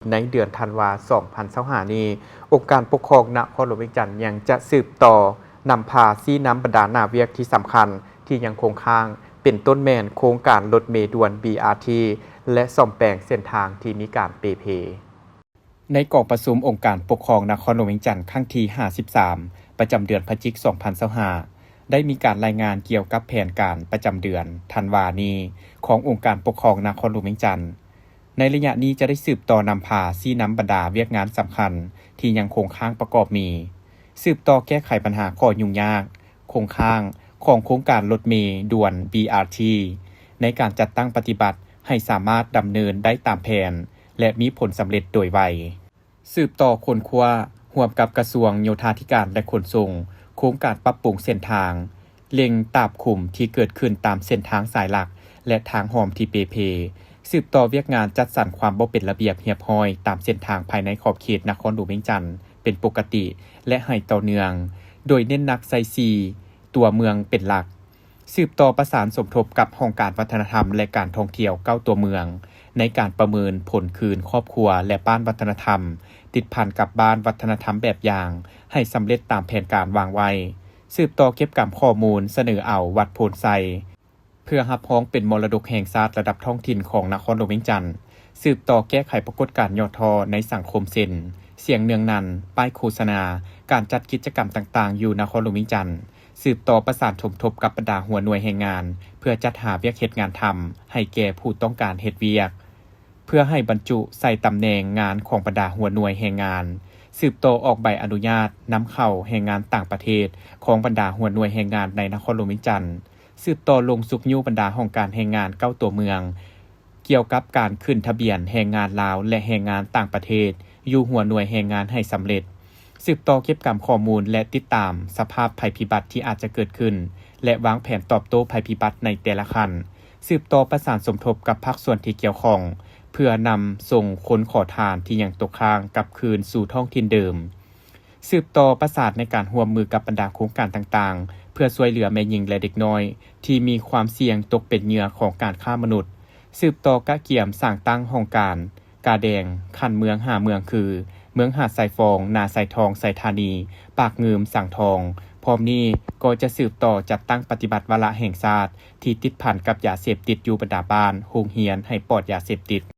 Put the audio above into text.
ในเดือนธันวาคม 2025 นี้องค์การปกครองนครหลวงเวียงจันทน์ยังจะสืบต่อนำพาซี่น้ำบรรดาหน้าเวียกที่สำคัญที่ยังคงค้างเป็นต้นแม่นโครงการรถเมล์ด่วน BRT และซ่อมแปลงเส้นทางที่มีการเปเพในกองประชุมองค์การปกครองนครหลวงเวียงจันทน์ครั้งที่ 53 ประจำเดือนพฤศจิกายน 2025 ได้มีการรายงานเกี่ยวกับแผนการประจำเดือนธันวาคมนี้ขององค์การปกครองนครหลวงเวียงจันทน์ในระยะนี้จะได้สืบต่อนำพาซี่น้ำบรรดาเวียกงานสำคัญที่ยังคงค้างประกอบมีสืบต่อแก้ไขปัญหาข้อยุ่งยากคงค้างของโครงการรถเมล์ด่วน BRT ในการจัดตั้งปฏิบัติให้สามารถดำเนินได้ตามแผนและมีผลสำเร็จโดยไวสืบต่อค้นคว้าร่วมกับกระทรวงโยธาธิการและขนส่งโครงการปรับปรุงเส้นทางเล็งตาบขุมที่เกิดขึ้นตามเส้นทางสายหลักและทางหอมที่เปเพสืบต่อเวียกงานจัดสรรความบ่เป็นระเบียบเรียบร้อยตามเส้นทางภายในขอบเขตนครหลวงเวียงจันทน์เป็นปกติและให้ต่อเนื่องโดยเน้นหนักใส่4ตัวเมืองเป็นหลักสืบต่อประสานสมทบกับห้องการวัฒนธรรมและการท่องเที่ยว9ตัวเมืองในการประเมินผลคืนครอบครัวและบ้านวัฒนธรรมติดพันกับบ้านวัฒนธรรมแบบอย่างให้สำเร็จตามแผนการวางไว้สืบต่อเก็บกำข้อมูลเสนอเอาวัดโพนไซเพื่อรับพ้องเป็นมรดกแห่งชาติระดับท้องถิ่นของนครหลวงเวียงจันทน์สืบต่อแก้ไขปรากฏการณ์ย่อท้อในสังคมเสียงเนืองนันป้ายโฆษณาการจัดกิจกรรมต่างๆอยู่นครหลวงเวียงจันทน์สืบต่อประสานสมทบกับบรรดาหัวหน่วยแห่งงานเพื่อจัดหาเวียกเฮ็ดงานทำให้แก่ผู้ต้องการเฮ็ดเวียกเพื่อให้บรรจุใส่ตำแหน่งงานของบรรดาหัวหน่วยแห่งงานสืบต่อออกใบอนุญาตนำเข้าแห่งงานต่างประเทศของบรรดาหัวหน่วยแห่งงานในนครหลวงเวียงจันทน์สืบต่อลงสุกยู่บรรดาห้องการแห่งงาน9ตัวเมืองเกี่ยวกับการขึ้นทะเบียนแห่งงานลาวและแห่งงานต่างประเทศอยู่หัวหน่วยแห่งงานให้สำเร็จสืบต่อเก็บกำข้อมูลและติดตามสภาพภัยพิบัติที่อาจจะเกิดขึ้นและวางแผนตอบโต้ภัยพิบัติในแต่ละขั้นสืบต่อประสานสมทบกับภาคส่วนที่เกี่ยวข้องเพื่อนำส่งคนขอทานที่ยังตกค้างกลับคืนสู่ท้องถิ่นเดิมสืบต่อประสานในการร่วมมือกับบรรดาโครงการต่างๆเพื่อช่วยเหลือแม่หญิงและเด็กน้อยที่มีความเสี่ยงตกเป็นเหยื่อของการฆ่ามนุษย์สืบต่อกะเกี่ยมสร้างตั้งห้องการกาแดงคันเมือง5เมืองคือเมืองหาดทรายฟองนาทรายทองไสธานีปากงืมสังทองพร้อมนี้ก็จะสืบต่อจัดตั้งปฏิบัติวาระแห่งชาติที่ติดพันกับยาเสพติดอยู่บรรดาบ้านโรงเรียนให้ปลอดยาเสพติด